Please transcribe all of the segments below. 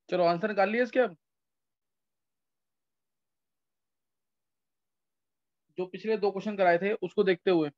चलो आंसर निकाल लिया इसके अब। जो पिछले दो क्वेश्चन कराए थे उसको देखते हुए।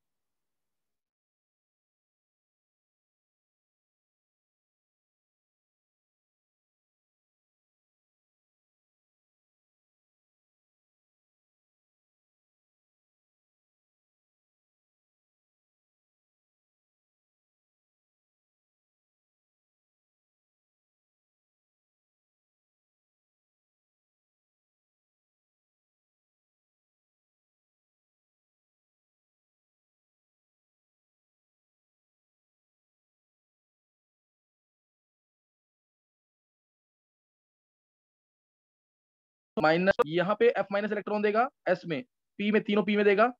माइनस यहाँ पे एफ माइनस इलेक्ट्रॉन देगा एस में, पी में, तीनों पी में देगा,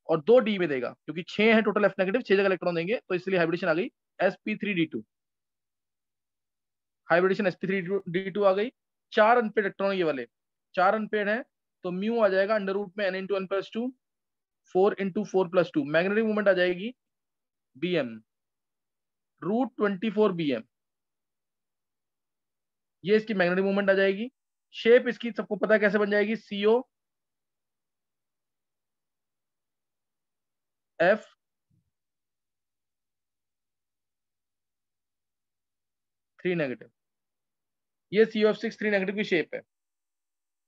और दो डी में देगा, क्योंकि 6 है टोटल एफ नेगेटिव, 6 जगह इलेक्ट्रॉन देंगे, तो इसलिए हाइब्रिडेशन आ गई sp3d2। हाइब्रिडेशन sp3d2 आ गई। चार अनपेड इलेक्ट्रॉन ये वाले, चार अनपेड है, तो म्यू आ जाएगा अंडर रूट में n into n plus two, 4 into 4 plus 2, magnetic movement आ जाएगी bm, √24 bm, ये इसकी मैग्नेटिक मूवमेंट आ जाएगी। शेप इसकी सबको पता है कैसे बन जाएगी, COF3 नेगेटिव, ये COF6 3 नेगेटिव की शेप है,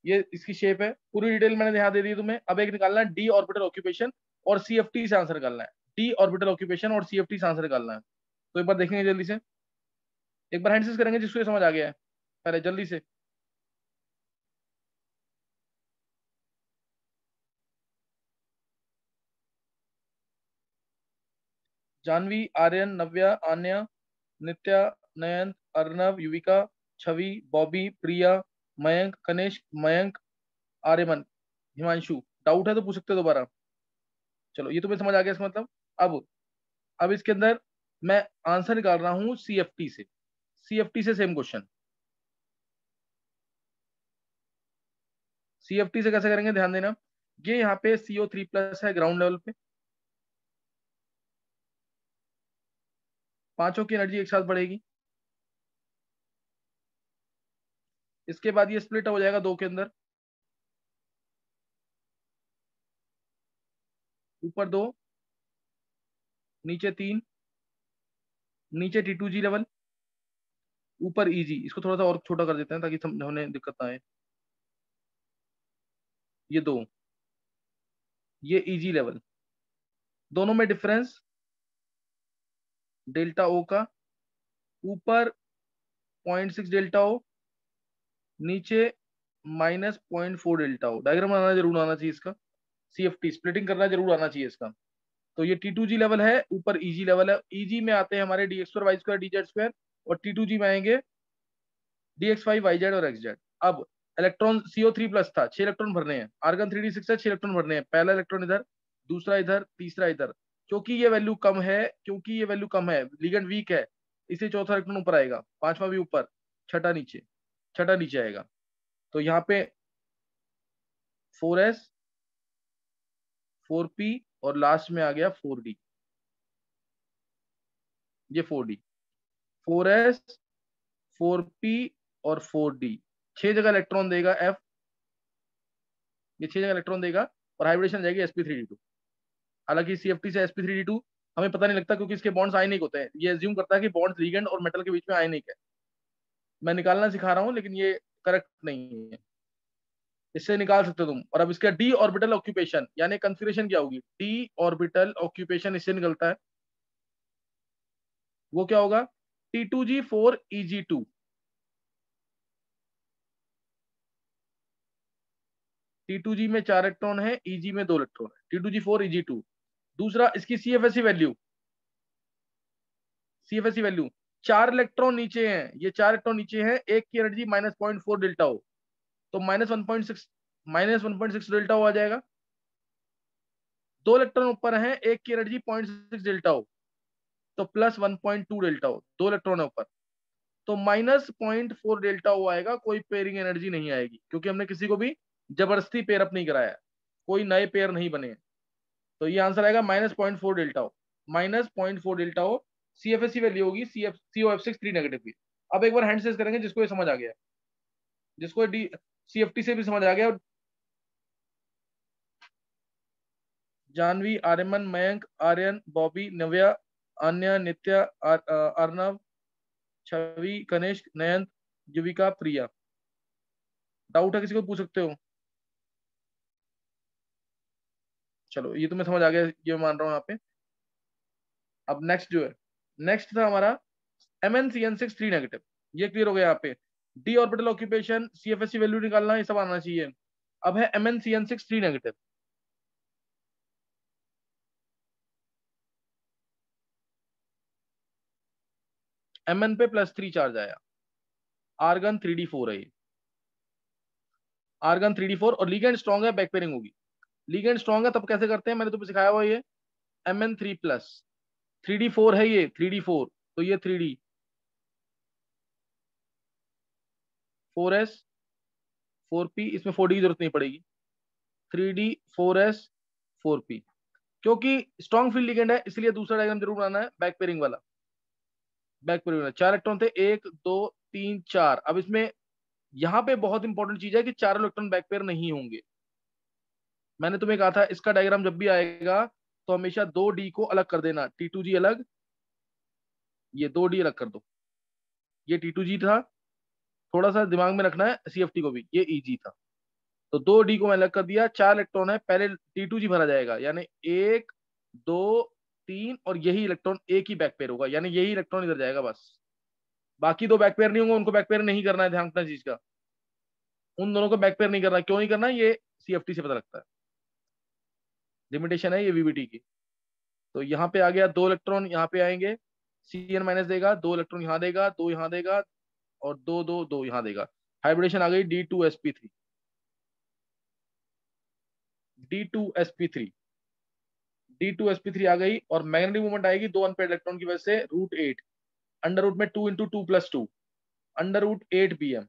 ये इसकी शेप है। पूरी डिटेल मैंने ध्यान दे दी तुम्हें। अब एक निकालना है डी ऑर्बिटल ऑक्यूपेशन और CFT से आंसर निकालना है। डी ऑर्बिटल ऑक्यूपेशन और CFT से आंसर निकालना है। तो एक बार देखेंगे जल्दी से, एक बार हैंडसेस करेंगे जिसको ये समझ आ गया है, पहले जल्दी से। जानवी, आर्यन, नव्या, आन्या, नित्या, नयन, अर्नव, युविका, छवि, बॉबी, प्रिया, मयंक, कनिष्क, मयंक, आर्यमन, हिमांशु। डाउट है तो पूछ सकते हो दोबारा। चलो ये तुम्हें समझ आ गया इसका मतलब। अब इसके अंदर मैं आंसर निकाल रहा हूं CFT से। CFT से सेम क्वेश्चन। CFT से कैसे करेंगे ध्यान देना। ये यहाँ पे CO3+ है ग्राउंड लेवल पे, पांचों की एनर्जी एक साथ बढ़ेगी। इसके बाद ये स्प्लिट हो जाएगा दो के अंदर, ऊपर दो, नीचे तीन, नीचे T2G लेवल, ऊपर EG। इसको थोड़ा सा और छोटा कर देते हैं ताकि समझने दिक्कत ना आए। ये दो, ये EG लेवल, दोनों में डिफरेंस डेल्टा O का, ऊपर 0.6 डेल्टा O, नीचे -0.4 डेल्टा O। डायग्राम आना जरूर आना चाहिए इसका। CFT स्प्लिटिंग करना जरूर आना चाहिए इसका। तो ये T2G लेवल है, ऊपर EG लेवल है। EG में आते हैं हमारे dx2 y2 dz2, और T2G में आएंगे dx5 yz और xz। अब इलेक्ट्रॉन CO3+ था, 6 इलेक्ट्रॉन भरने हैं, आर्गन 3d6 है, 6 इलेक्ट्रॉन भरने हैं। पहला इलेक्ट्रॉन इधर, दूसरा इधर, तीसरा इधर। क्योंकि ये वैल्यू कम है, लिगेंड वीक है, इसे चौथा इलेक्ट्रॉन ऊपर आएगा, पांचवा भी ऊपर, छठा नीचे, छठा नीचे आएगा। तो यहाँ पे 4s, 4p, और लास्ट में आ गया 4d। ये 4d, 4s, 4p और 4d, 6 जगह इलेक्ट्रॉन देगा f, ये 6 जगह इलेक्ट्रॉन देगा, और हाइब्रिडेशन जाएगी sp3d2। हालांकि CFT से sp3d2 हमें पता नहीं लगता, क्योंकि इसके बॉन्ड्स आयनिक होते हैं। ये एज्यूम करता है कि बॉन्ड्स लिगेंड और मेटल के बीच में आयनिक है। मैं निकालना सिखा रहा हूँ, लेकिन ये करेक्ट नहीं है, इससे निकाल सकते हो तुम। और अब इसका डी ऑर्बिटल ऑक्यूपेशन यानी कंफिग्रेशन क्या होगी, डी ऑर्बिटल ऑक्यूपेशन इससे निकलता है। वो क्या होगा, T2G4 EG2। T2G में 4 इलेक्ट्रॉन है, EG में 2 इलेक्ट्रॉन है, T2G4 EG2। दूसरा इसकी CFSE वैल्यू, 4 इलेक्ट्रॉन नीचे हैं, ये 4 इलेक्ट्रॉन नीचे हैं, एक की एनर्जी -0.4 डेल्टा O, तो -1.6 डेल्टा O आ जाएगा। 2 इलेक्ट्रॉन ऊपर हैं, एक की एनर्जी 0.6 डेल्टा O, तो +1.2 डेल्टा O। 2 इलेक्ट्रॉन है ऊपर, तो -0.4 डेल्टा O आएगा। कोई पेयरिंग एनर्जी नहीं आएगी, क्योंकि हमने किसी को भी जबरदस्ती पेयर अप नहीं कराया है, कोई नए पेयर नहीं बने हैं। तो ये आंसर आएगा -0.4 delta O, -0.4 delta O। CFSE value होगी COF6 3 नेगेटिव की। अब एक बार हैंड सेस करेंगे जिसको ये समझ आ गया है। जिसको डी CFT से भी समझ आ गया। जानवी, आर्यमन, मयंक, आर्यन, बॉबी, नव्या, अन्य, नित्या, अर्नव, छवि, कनिष्क, नयंत, युविका, प्रिया। डाउट है किसी को, पूछ सकते हो। चलो ये तो मैं समझ आ गया, ये मान रहा हूँ यहाँ पे। अब नेक्स्ट जो है, नेक्स्ट था हमारा MnCN6 3 नेगेटिव। ये क्लियर हो गया यहाँ पे। D orbital occupation, CFSE value निकालना, ये सब आना चाहिए। अब है MnCN6 3 नेगेटिव। Mn पे +3 चार्ज आया, आर्गन 3d4 है ये, आर्गन 3d4, और लीगेंड स्ट्रॉन्ग है, बैक पेयरिंग होगी। लीगेंड स्ट्रॉन्ग है तब कैसे करते हैं, मैंने तुम्हें सिखाया हुआ ये। Mn3+, 3d4 है ये, 3d4, तो ये 3d, 4s, 4p, इसमें 4d की जरूरत नहीं पड़ेगी, 3d, 4s, 4p। क्योंकि स्ट्रॉन्ग फील्ड लिगेंड है इसलिए दूसरा डायग्राम जरूर बनाना है, बैक पेयरिंग वाला। बैक पेयरिंग वाला 4 इलेक्ट्रॉन थे, 1 2 3 4। अब इसमें यहाँ पे बहुत इंपॉर्टेंट चीज है कि 4 इलेक्ट्रॉन बैक पेयर नहीं होंगे। मैंने तुम्हें कहा था इसका डायग्राम जब भी आएगा तो हमेशा 2d को अलग कर देना, T2G अलग, ये 2d अलग कर दो। ये T2G था, थोड़ा सा दिमाग में रखना है, CFT को भी, ये EG था। तो 2d को मैं अलग कर दिया, 4 इलेक्ट्रॉन है, पहले T2G भरा जाएगा, यानी 1 2 3, और यही इलेक्ट्रॉन एक ही बैक पेयर होगा, यानी यही इलेक्ट्रॉन इधर जाएगा बस। बाकी दो बैक पेयर नहीं होंगे, उनको बैक पेयर नहीं करना है, ध्यान रखना चीज का। उन दोनों को बैक पेयर नहीं करना, क्यों नहीं करना, ये CFT से पता लगता है, लिमिटेशन है ये VBT की। तो यहाँ पे आ गया, 2 इलेक्ट्रॉन यहाँ पे आएंगे, CN- देगा, 2 इलेक्ट्रॉन यहाँ देगा, 2 यहाँ देगा, और 2 2 2 यहाँ देगा। हाइब्रिडेशन आ गई D2sp3, D2sp3, D2sp3 आ गई, और मैग्नेटिक मूवमेंट आएगी 2 अनपेड इलेक्ट्रॉन की वजह से, √8, अंडर रूट में 2 × 2 + 2, √8 bm,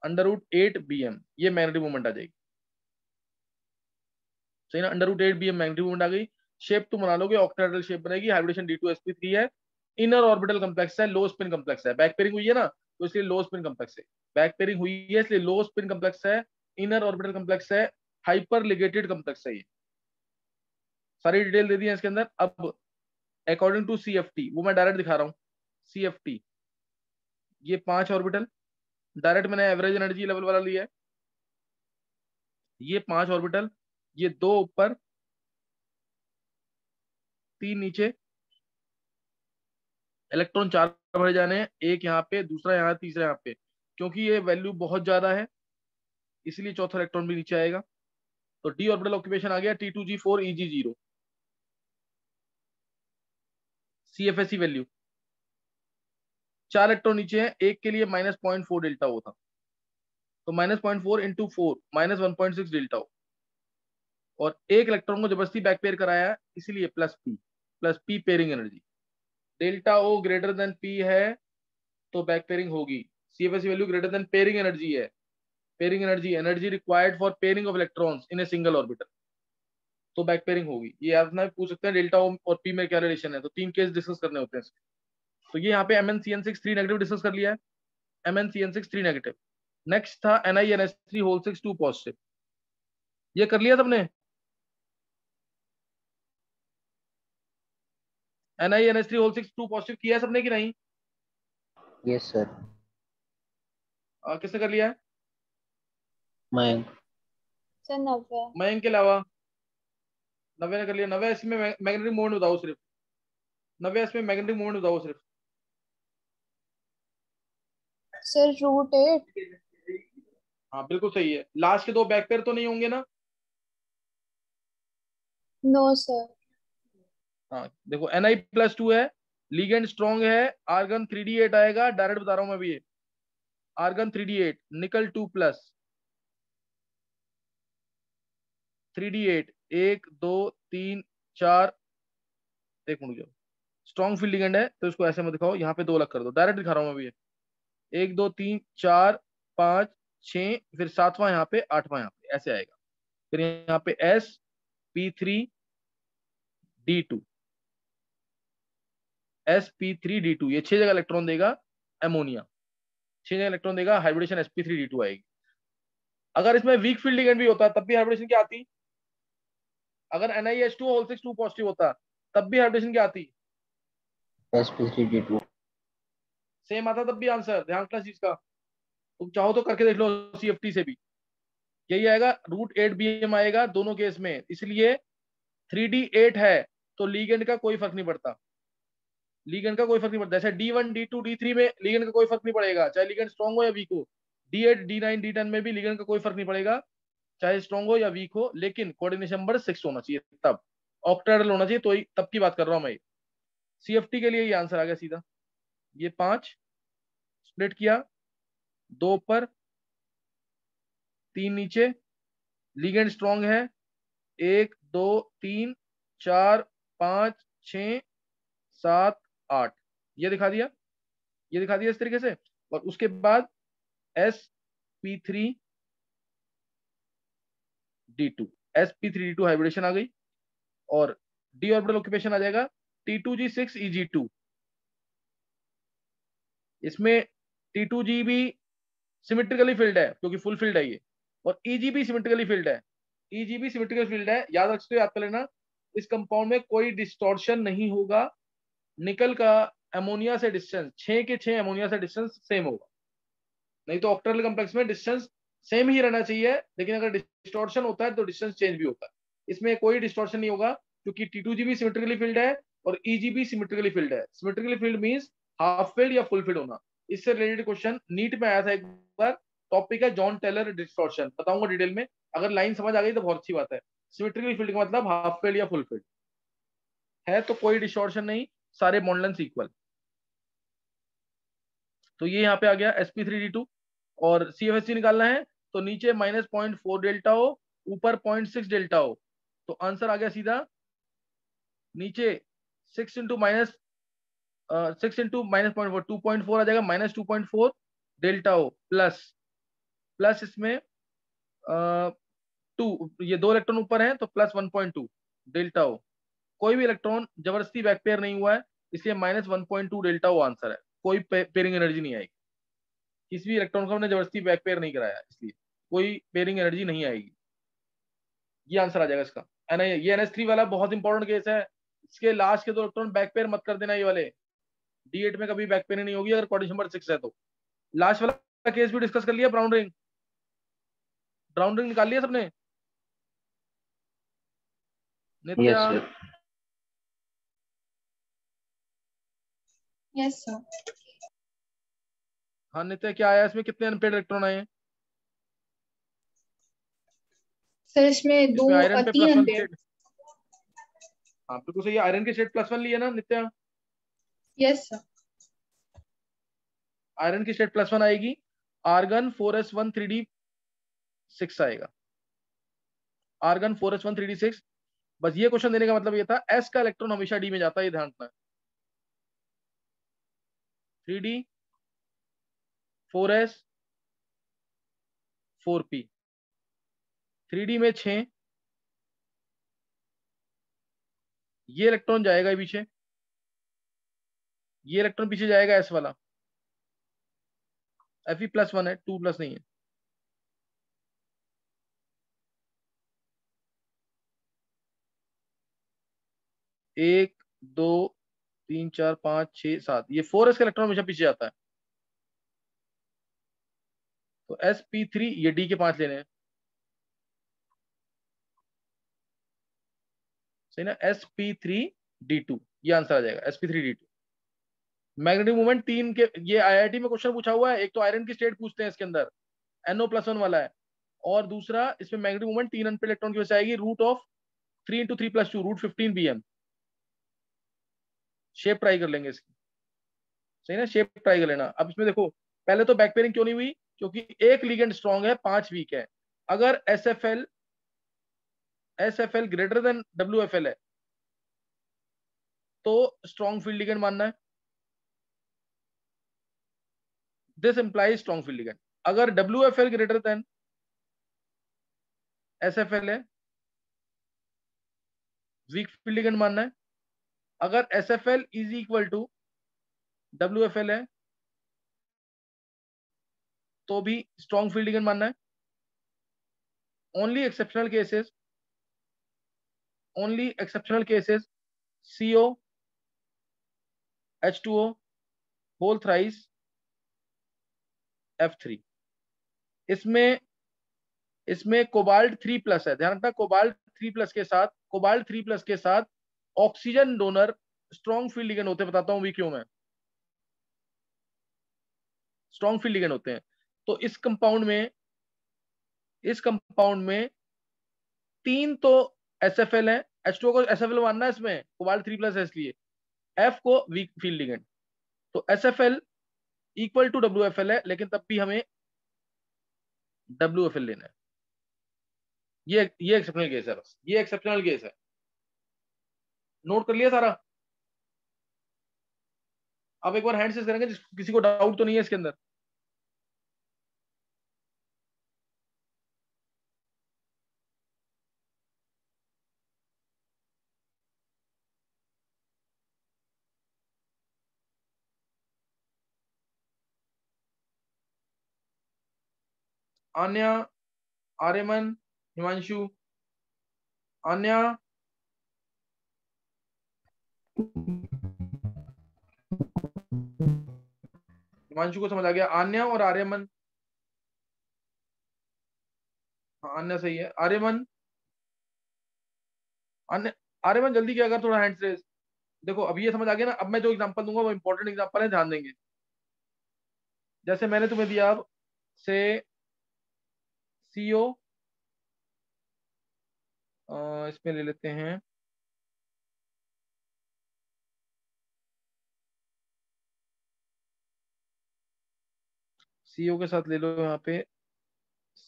√8 bm, ये मैग्नेटिक मूवमेंट आ जाएगी। सही ना, √8 bm मैग्नेटिक मूवमेंट आ गई। शेप तुम बना लोगे, ऑक्टाहेड्रल शेप बनेगी। हाइब्रिडेशन D2sp3 है, इनर ऑर्बिटल कम्प्लेक्स है, लो स्पिन कम्प्लेक्स है, बैक पेयरिंग हुई है ना, तो इसलिए लो स्पिन कम्प्लेक्स है। बैक पेयरिंग हुई है इसलिए लो स्पिन कम्प्लेक्स है, इनर ऑर्बिटल कम्प्लेक्स है, हाइपर लिगेटेड कम्प्लेक्स है ये। सारी डिटेल दे दी है इसके अंदर। अब अकॉर्डिंग टू CFT, वो मैं डायरेक्ट दिखा रहा हूँ। CFT, ये 5 ऑर्बिटल, डायरेक्ट मैंने एवरेज एनर्जी लेवल वाला लिया है। ये 5 ऑर्बिटल, ये 2 ऊपर, 3 नीचे, इलेक्ट्रॉन 4 भरे जाने हैं, एक यहाँ पे, दूसरा यहाँ, तीसरा यहाँ पे। क्योंकि ये वैल्यू बहुत ज्यादा है इसलिए चौथा इलेक्ट्रॉन भी नीचे आएगा। तो डी ऑर्बिटल ऑक्यूपेशन आ गया T2G4 EG0। CFSE value, 4 electron नीचे है, एक के लिए -0.4 डेल्टा ओ था, तो -0.4 × 4, -1.6 डेल्टा ओ। और एक इलेक्ट्रॉन को जबरदस्ती बैक पेयर कराया है इसीलिए +P pairing energy. Delta o greater than P है तो बैक पेयरिंग होगी। CFSE value greater than pairing energy है, pairing energy, energy required for pairing of electrons in a single orbital, तो बैक पेयरिंग होगी। ये याद पूछ सकते हैं डेल्टा ओ और P में क्या रिलेशन है, तो 3 केस डिस्कस करने होते हैं। तो ये यहाँ पे MnCN6 3 नेगेटिव डिस्कस कर लिया है, MnCN6 3 नेगेटिव। नेक्स्ट था NiNH3 होल 6 2 पॉजिटिव, ये कर लिया सबने। NiNH3 होल 6 2 पॉजिटिव किया है सबने कि नहीं? Yes sir. किसने कर लिया है? मयंक। सर नव्या। मयंक के अलावा नव्या ने कर लिया। नव्या इसमें मैग्नेटिक मोमेंट बताओ सिर्फ, नव्या इसमें मैग्नेटिक मोमेंट बताओ सिर्फ। सर √8। हाँ बिल्कुल सही है। लास्ट के 2 बैक पेयर तो नहीं होंगे ना? No sir. हाँ देखो Ni+2 है, लिगेंड स्ट्रॉन्ग है, आर्गन 3d8 आएगा, डायरेक्ट बता रहा हूं मैं भी, ये आर्गन 3d8, निकल 2+, 3d8, 1 2 3 4, एक मिनट जाओ। स्ट्रॉन्ग फील्ड लिगेंड है तो इसको ऐसे मत दिखाओ, यहाँ पे 2 अलग कर दो, डायरेक्ट दिखा रहा हूँ मैं भी ये। 1 2 3 4 5 6, फिर 7वां यहाँ पे, 8वां यहाँ पे, ऐसे आएगा। फिर यहाँ पे sp3d2, sp3d2, ये 6 जगह इलेक्ट्रॉन देगा अमोनिया। 6 इलेक्ट्रॉन देगा, हाइब्रिडेशन sp3d2 आएगी। अगर इसमें वीक फील्ड लिगेंड भी होता तब भी हाइब्रिडेशन क्या आती? अगर NiH2 होल 6 2 पॉजिटिव होता तब भी हाइब्रिडेशन क्या आती? sp3d2। सेम आता तब भी आंसर। ध्यान रखना चीज का, तुम चाहो तो करके देख लो CFT से भी। यही आएगा, √8 BM आएगा दोनों केस में, इसलिए 3D8 है तो लीगेंड का कोई फर्क नहीं पड़ता। लीगेंड का कोई फर्क नहीं पड़ता। जैसे D1 D2 D3 में लीगेंड का कोई फर्क नहीं पड़ेगा, चाहे लीगेंड स्ट्रॉन्ग हो या वीक हो। D8 D9 D10 में भी लीगेंड का कोई फर्क नहीं पड़ेगा, चाहे स्ट्रॉन्ग हो या वीक हो, लेकिन कोऑर्डिनेशन नंबर 6 होना चाहिए, तब ऑक्टेडल होना चाहिए, तो तब की बात कर रहा हूं मैं। CFT के लिए ये आंसर आ गया सीधा। ये 5 स्प्लिट किया, 2 ऊपर 3 नीचे, लीगेंड स्ट्रॉन्ग है 1 2 3 4 5 6 7 8, ये दिखा दिया, ये दिखा दिया इस तरीके से। और उसके बाद sp3d2 sp3d2 हाइब्रिडेशन आ गई, और डी ऑर्बिटल ऑक्यूपेशन आ जाएगा T2G6 Eg2। इसमें T2G भी सिमेट्रिकली फील्ड है क्योंकि फुल फील्ड है ये, और Eg भी सिमेट्रिकली फील्ड है। Eg भी सिमेट्रिकल फील्ड है, याद रखते हो, याद कर लेना। इस कंपाउंड में कोई डिस्टॉर्शन नहीं होगा। निकल का अमोनिया से डिस्टेंस 6 के 6 अमोनिया से डिस्टेंस सेम होगा, नहीं तो ऑक्टेट्रल कॉम्प्लेक्स में डिस्टेंस सेम ही रहना चाहिए, लेकिन अगर डिस्टॉर्शन होता है तो डिस्टेंस चेंज भी होता है। इसमें कोई डिस्टॉर्शन नहीं होगा क्योंकि T2G भी सिमेट्रिकली फील्ड है और Eg भी सिमेट्रिकली फील्ड है। Symmetrically field means half field या फुल फील्ड होना। इससे रिलेटेड क्वेश्चन नीट में आया था एक बार, टॉपिक है जॉन टेलर डिस्टॉर्शन, बताऊंगा डिटेल में। अगर लाइन समझ आ गई तो बहुत अच्छी बात है। सिमेट्रिकली फील्ड का मतलब हाफ फील्ड या फुल फील्ड है, तो कोई डिस्टॉर्शन नहीं, सारे बॉन्ड लेंथ इक्वल। तो ये यहाँ पे आ गया sp3d2। और CFSC निकालना है तो नीचे -0.4 डेल्टा हो, ऊपर 0.6 डेल्टा हो, तो आंसर आ गया सीधा नीचे 6 इंटू माइनस 0.4 2.4 आ जाएगा, -2.4 डेल्टा हो, प्लस प्लस इसमें 2, ये 2 इलेक्ट्रॉन ऊपर है तो प्लस 1.2 डेल्टा हो। कोई भी इलेक्ट्रॉन जबरदस्ती बैकपेयर नहीं हुआ है, इसलिए -1.2 डेल्टा हो आंसर है। कोई पेयरिंग एनर्जी नहीं आएगी, किसी भी इलेक्ट्रॉन को हमने जबरदस्ती बैक पेयर नहीं कराया, इसलिए कोई पेयरिंग एनर्जी नहीं आएगी। ये आंसर आ जाएगा इसका। ये NH3 वाला बहुत इंपॉर्टेंट केस है, इसके लास्ट के 2 इलेक्ट्रॉन बैक पेयर मत कर देना, ये वाले D8 में कभी बैक पेयर नहीं होगी अगर कोऑर्डिनेशन नंबर 6 है तो। लास्ट वाला केस भी डिस्कस कर लिया, ब्राउन रिंग, ब्राउन रिंग निकाल लिया सबने? Nitya? Yes sir. Yes sir. हाँ नित्या, क्या आया इसमें, कितने अनपेड इलेक्ट्रॉन आए हैं? सर इसमें इसमें आयरन पे 3 +1 अनपेड। स्टेट। हाँ बिल्कुल सही, आयरन की स्टेट +1 ली है ना नित्या? Yes sir. आयरन की स्टेट +1 आएगी, आर्गन 4s1 3d6 आएगा, आर्गन 4s1 3d6। बस ये क्वेश्चन देने का मतलब ये था, S का इलेक्ट्रॉन हमेशा D में जाता है, ये ध्यान रखना है। 3d 4s 4p, 3d में 6, ये इलेक्ट्रॉन जाएगा पीछे, ये इलेक्ट्रॉन पीछे जाएगा S वाला, Fe+1 है, 2 प्लस नहीं है। एक, दो, 3 4 5 6 7, ये 4s का इलेक्ट्रॉन हमेशा पीछे जाता है, तो sp3, ये D के 5 लेने हैं, सही ना, sp3d2, ये आंसर आ जाएगा sp3d2। मैग्नेटिक मोमेंट 3 के, ये IIT में क्वेश्चन पूछा हुआ है, एक तो आयरन की स्टेट पूछते हैं इसके अंदर, NO+1 वाला है, और दूसरा इसमें मैग्नेटिक मोमेंट 3 अनपेड इलेक्ट्रॉन की वजह से आएगी, √3 × 3 + 2 √15 BM। शेप ट्राई कर लेंगे इसकी, सही ना, शेप ट्राई कर लेना। अब इसमें देखो, पहले तो बैक पेयरिंग क्यों नहीं हुई, क्योंकि एक लिगेंड स्ट्रॉन्ग है 5 वीक है। अगर SFL ग्रेटर देन WFL है तो स्ट्रॉन्ग फील्ड लिगेंड मानना है, this implies strong field ligand. अगर WFL ग्रेटर देन SFL है, वीक फील्ड लिगेंड मानना है। अगर SFL is equal to WFL है, तो भी स्ट्रॉन्ग फील्ड लिगेंड मानना है। Only exceptional cases, only exceptional cases CO H2O होल थ्राइस F3। इसमें इसमें कोबाल्ट 3+ है, ध्यान रखना कोबाल्ट 3+ के साथ, कोबाल्ट 3+ के साथ oxygen donor strong field ligand होते हैं। बताता हूं भी क्यों मैं, स्ट्रॉन्ग फील्ड लिगेंड होते हैं। तो इस कंपाउंड में 3 तो SFL है, H2O को SFL मानना है इसमें, कोबाल्ट 3+ है इसलिए, F को वीक फील्ड लिगेंड। तो SFL इक्वल टू WFL है, लेकिन तब भी हमें WFL लेना है। ये एक्सेप्शनल केस है, बस ये एक्सेप्शनल केस है। नोट कर लिया सारा। अब एक बार हैंड से करेंगे, किसी को डाउट तो नहीं है इसके अंदर। आन्या, आर्यमन, हिमांशु, आन्या, हिमांशु को समझ आ गया। आन्या और आर्यमन, हाँ आन्या सही है। आर्यमन, अन्य, आर्यमन जल्दी क्या कर, थोड़ा हैंड रेस। देखो अब ये समझ आ गया ना। अब मैं जो एग्जांपल दूंगा वो इंपॉर्टेंट एग्जांपल है, ध्यान देंगे। जैसे मैंने तुम्हें दिया अब से CO, इसमें ले लेते हैं CO के साथ ले लो यहाँ पे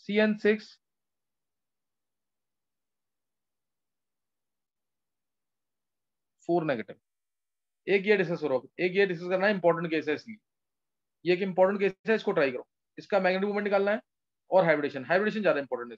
CN6, 4 नेगेटिव। एक ये डिस्कस करना है, इंपॉर्टेंट केस है इसलिए। ये एक इंपॉर्टेंट केस है, इसको ट्राई करो। इसका मैग्नेटिक मोमेंट निकालना है और हाइब्रिडेशन, हाइब्रिडेशन ज्यादा इंपॉर्टेंट है।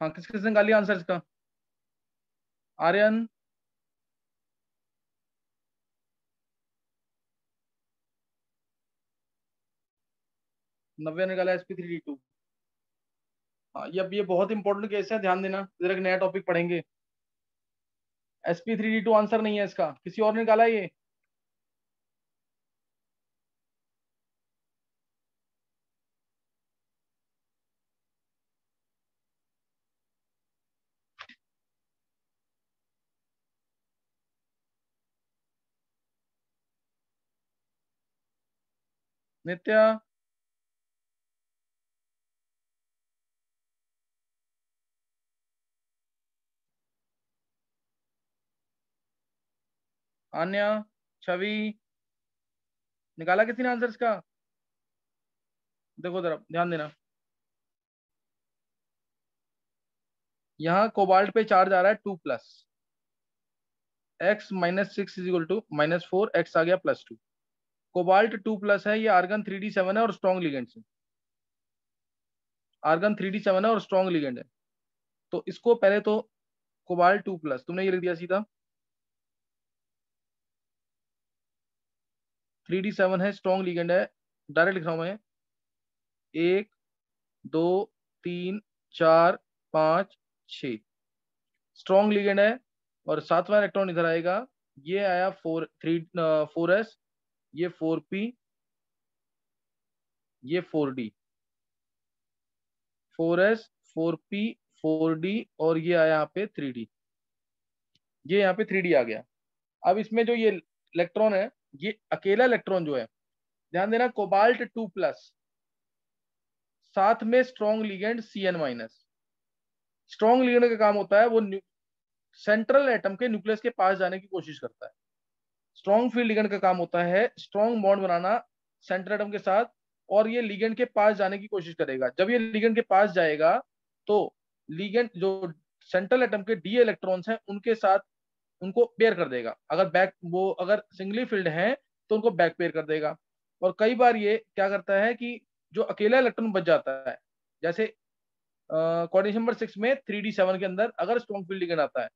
हाँ, किस किसने निकाली आंसर इसका? आर्यन, नव्या निकाला sp3d2। हाँ, ये अब ये बहुत इंपॉर्टेंट केस है, ध्यान देना, इधर एक नया टॉपिक पढ़ेंगे। sp3d2 आंसर नहीं है इसका, किसी और ने निकाला है ये? नित्या, आन्या, छवि, निकाला किसी ने आंसर इसका? देखो जरा ध्यान देना, यहाँ कोबाल्ट पे चार्ज आ रहा है 2+, x-6 is equal to -4, x आ गया +2। कोबाल्ट 2+ है, ये आर्गन 3d7 है और स्ट्रॉन्ग लिगेंड से, आर्गन 3d7 है और स्ट्रॉन्ग लिगेंड है। तो इसको पहले तो कोबाल्ट 2+, तुमने ये लिख दिया सीधा, 3d7 है, स्ट्रॉन्ग लिगेंड है, डायरेक्ट लिख रहा हूं मैं, 1 2 3 4 5 6 स्ट्रॉन्ग लिगेंड है। और सातवां इलेक्ट्रॉन इधर आएगा, ये आया 4s, ये 4p, ये 4d, 4s 4p 4d, और ये आया यहाँ पे 3d, ये यहाँ पे 3d आ गया। अब इसमें जो ये इलेक्ट्रॉन है, ये अकेला इलेक्ट्रॉन जो है, ध्यान देना, कोबाल्ट 2+, साथ में strong ligand Cn-। Strong ligand का काम होता है वो सेंट्रल एटम के न्यूक्लियस के पास जाने की कोशिश करता है। स्ट्रॉन्ग फील्ड लिगेंड का काम होता है स्ट्रॉन्ग बॉन्ड बनाना सेंट्रल एटम के साथ, और ये लिगेंड के पास जाने की कोशिश करेगा। जब ये लिगेंड के पास जाएगा तो लिगेंड जो सेंट्रल एटम के डी इलेक्ट्रॉन्स हैं उनके साथ उनको पेयर कर देगा। अगर बैक वो अगर सिंगली फील्ड है तो उनको बैक पेयर कर देगा। और कई बार ये क्या करता है कि जो अकेला इलेक्ट्रॉन बच जाता है, जैसे कोऑर्डिनेशन नंबर 6 में 3d7 के अंदर अगर स्ट्रॉन्ग फील्ड लिगेंड आता है,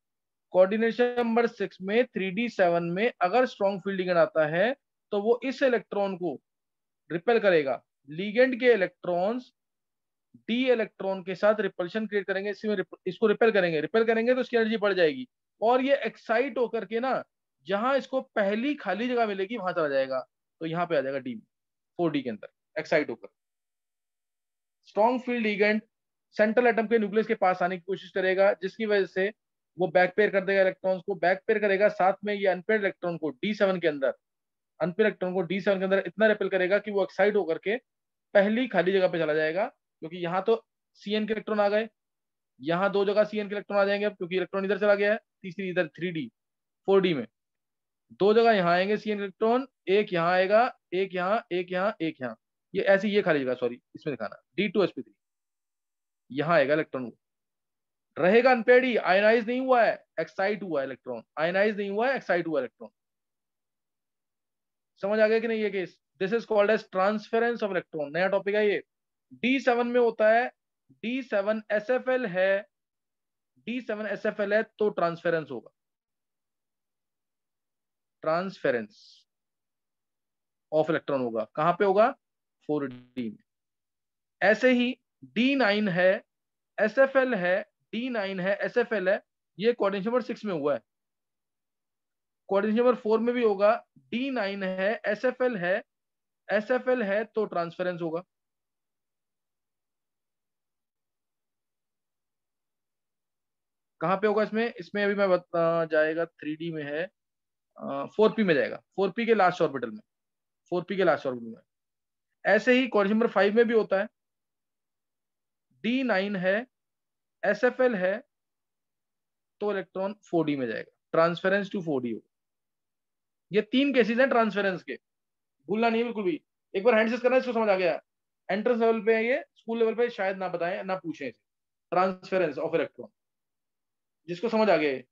कोऑर्डिनेशन नंबर 6 में 3d7 में अगर स्ट्रॉन्ग फील्ड लिगेंड आता है, तो वो इस इलेक्ट्रॉन को रिपेल करेगा। लिगेंड के इलेक्ट्रॉन्स डी इलेक्ट्रॉन के साथ रिपल्शन क्रिएट करेंगे, इसको रिपेल करेंगे, रिपेल करेंगे तो इसकी एनर्जी बढ़ जाएगी, और ये एक्साइट होकर के ना जहां इसको पहली खाली जगह मिलेगी वहां चला जाएगा, तो यहाँ पे आ जाएगा डी, 4d के अंदर एक्साइट होकर। Strong field ligand central atom के न्यूक्लियस के पास आने की कोशिश करेगा, जिसकी वजह से वो बैक पेयर कर देगा, इलेक्ट्रॉन्स को बैक पेयर करेगा, साथ में ये अनपेयर्ड इलेक्ट्रॉन को D7 के अंदर, अनपेयर्ड इलेक्ट्रॉन को D7 के अंदर इतना रिपेल करेगा कि वो एक्साइट होकर के पहली खाली जगह पे चला जाएगा। क्योंकि यहाँ तो Cn के इलेक्ट्रॉन आ गए, यहाँ दो जगह Cn के इलेक्ट्रॉन आ जाएंगे, अब क्योंकि इलेक्ट्रॉन इधर चला गया है, तीसरी इधर 3d 4d में दो जगह यहाँ आएंगे Cn के इलेक्ट्रॉन, एक यहाँ आएगा, एक यहाँ, एक यहाँ, एक यहाँ, ये ऐसी ये खाली जगह, सॉरी इसमें दिखाना D2sp3, यहाँ आएगा इलेक्ट्रॉन, रहेगा अनपेयर्ड ही, आयनाइज नहीं हुआ है, एक्साइट हुआ है इलेक्ट्रॉन, आयनाइज नहीं हुआ है, एक्साइट हुआ इलेक्ट्रॉन। समझ आ गया कि नहीं ये case? This is called as transference of electron, नया टॉपिक है ये। D7 में होता है, D7SFL है, D7SFL है तो ट्रांसफेरेंस होगा, ट्रांसफेरेंस ऑफ इलेक्ट्रॉन होगा, कहां पे होगा? 4d में। ऐसे ही D9 है, SFL है, D9 है, SFL है, ये कोऑर्डिनेशन नंबर 6 में हुआ है, कोऑर्डिनेशन नंबर 4 में भी होगा, D9 है, SFL है, SFL है तो ट्रांसफेरेंस होगा। कहां पे होगा इसमें? इसमें अभी मैं बता जाएगा, 3d में है, 4p में जाएगा, 4p के लास्ट ऑर्बिटल में, 4p के लास्ट ऑर्बिटल में। ऐसे ही कोऑर्डिनेशन नंबर 5 में भी होता है, D9 है, SFL है तो इलेक्ट्रॉन 4d में जाएगा, ट्रांसफेरेंस टू 4d होगा। ये तीन केसेस हैं ट्रांसफेरेंस के, भूलना नहीं है बिल्कुल भी। एक बार हैंडसेस करना, इसको समझ आ गया? एंट्रेंस लेवल पे है ये, स्कूल लेवल पे शायद ना बताएं ना पूछें इसे, ट्रांसफेरेंस ऑफ इलेक्ट्रॉन, जिसको समझ आ गया ये।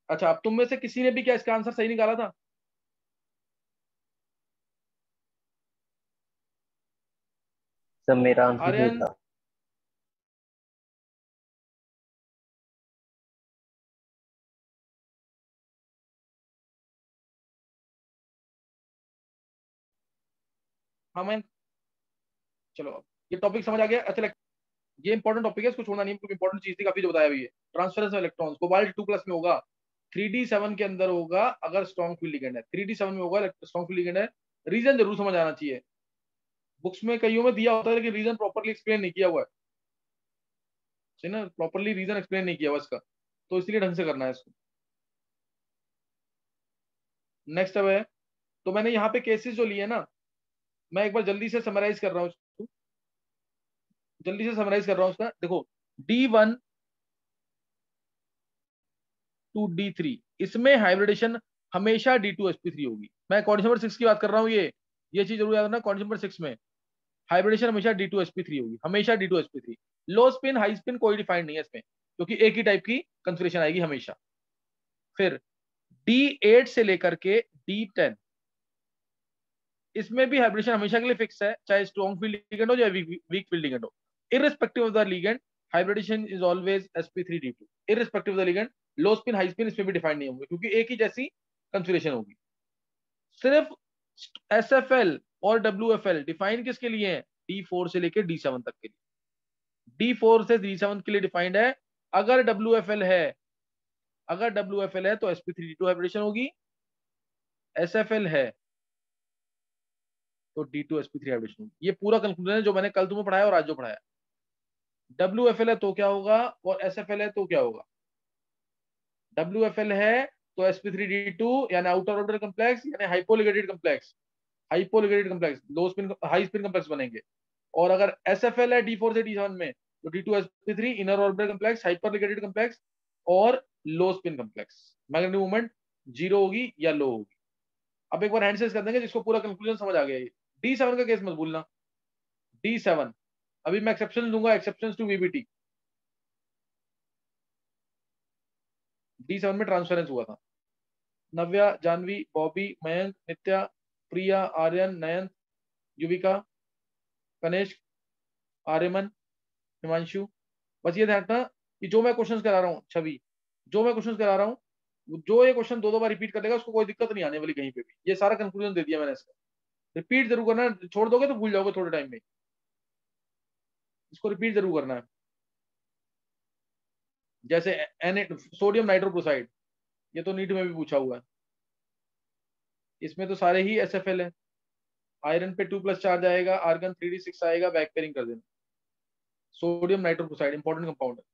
अच्छा, अब तुम में से किसी ने भी क्या इसका आंसर सही निकाला था? सर मेरा आंसर ये आर्यन, था। हाँ मैं, चलो ये टॉपिक समझ आ गया। अच्छा ये इंपॉर्टेंट टॉपिक है, इसको छोड़ना नहीं, क्योंकि इंपॉर्टेंट चीज थी, काफी जो बताया अभी। ट्रांसफरेंस ऑफ इलेक्ट्रॉन्स कोबाल्ट 2+ में होगा, 3d7 के अंदर होगा अगर स्ट्रॉन्ग फील्ड लिगेंड है, 3d7 में होगा स्ट्रॉन्ग फील्ड लिगेंड है। रीजन जरूर समझ आना चाहिए, बुक्स में कईयों में दिया होता है लेकिन रीजन प्रॉपरली एक्सप्लेन नहीं किया हुआ है, सही ना, प्रॉपरली रीजन एक्सप्लेन नहीं किया हुआ इसका, तो इसलिए ढंग से करना है इसको। नेक्स्ट अब है, तो मैंने यहाँ पे केसेस जो लिए ना, मैं एक बार जल्दी से समराइज कर रहा हूँ इसको, जल्दी से समराइज कर रहा हूँ उसका। देखो D1 टू D3, इसमें हाइब्रिडेशन हमेशा D2sp3 होगी। मैं कंडीशन नंबर 6 की बात कर रहा हूँ, ये चीज जरूर याद रखना, कंडीशन नंबर 6 में हाइब्रिडेशन हमेशा D2sp3 होगी, हमेशा D2sp3। लो स्पिन हाई स्पिन कोई डिफाइंड नहीं है इसमें, क्योंकि एक ही टाइप की कंफिग्रेशन आएगी हमेशा। फिर D8 से लेकर के D10, इसमें भी हाइब्रिडेशन हमेशा के लिए फिक्स है, चाहे स्ट्रॉन्ग फील्ड लिगेंड हो या वीक फील्ड लिगेंड हो, irrespective of the ligand hybridisation is always sp3d2, irrespective of the ligand. Low spin high spin इसमें भी डिफाइंड नहीं होंगे, क्योंकि एक ही जैसी कंफिग्रेशन होगी। सिर्फ SFL और WFL डिफाइन किसके लिए है? D4 से लेकर D7 तक के लिए, D4 से D7 के लिए डिफाइंड है। अगर WFL है, अगर WFL है तो sp3d2 हाइब्रिडेशन होगी, SFL है तो D2sp3 हाइब्रिडेशन होगी। ये पूरा कंक्लूजन है जो मैंने कल तुम्हें पढ़ाया और आज जो पढ़ाया। WFL है तो क्या होगा और SFL है तो क्या होगा? WFL है तो sp3d2 यानी आउटर ऑर्बिटल कॉम्प्लेक्स, यानी hypoligated complex, hypoligated complex, low spin high spin complex बनेंगे। और अगर SFL है D4 से D7 में, तो D2sp3 inner orbital complex, hyperligated complex और low spin complex. Magnetic movement zero होगी या लो होगी। अब एक बार हैंडसेस कर देंगे जिसको पूरा कंक्लूजन समझ आ गया। ये D7 का केस मत भूलना, D7 अभी मैं एक्सेप्शन दूंगा, एक्सेप्शन टू VBT। D7 में ट्रांसफरेंस हुआ था, नव्या, जानवी, बॉबी, मयंक, नित्या, प्रिया, आर्यन, नयन, युविका, कनिष्क, आर्यमन, हिमांशु। बस ये ध्यान रखना कि जो मैं क्वेश्चंस करा रहा हूँ, छवि, जो मैं क्वेश्चंस करा रहा हूँ, जो ये क्वेश्चन 2 बार रिपीट कर लेगा उसको कोई दिक्कत नहीं आने वाली कहीं पे भी। ये सारा कंक्लूजन दे दिया मैंने इसका, रिपीट जरूर करना है, छोड़ दोगे तो भूल जाओगे थोड़े टाइम में, इसको रिपीट जरूर करना है। जैसे सोडियम नाइट्रोक्लोराइड, ये तो नीट में भी पूछा हुआ है, इसमें तो सारे ही SFL है। आयरन पे 2+ चार्ज आएगा, आर्गन 3d6 आएगा, बैक पेयरिंग कर देना। सोडियम नाइट्रोक्लोराइड इंपॉर्टेंट कंपाउंड है,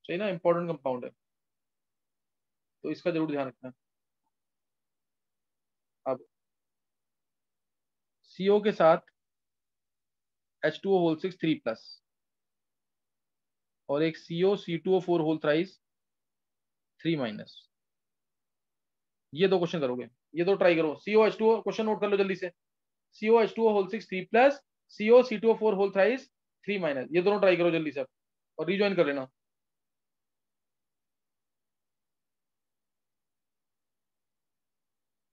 सही ना, इंपॉर्टेंट कंपाउंड है, तो इसका जरूर ध्यान रखना। अब CO के साथ H2O होल 6 3+ और एक CO C2O4 होल थ्राइस 3-, ये 2 क्वेश्चन करोगे, ये 2 ट्राई करो। COH2O क्वेश्चन नोट कर लो जल्दी से, COH2O whole 6 3+, COC2O4 whole thrice 3-, ये दोनों ट्राई करो जल्दी से और रिज्वाइन कर लेना।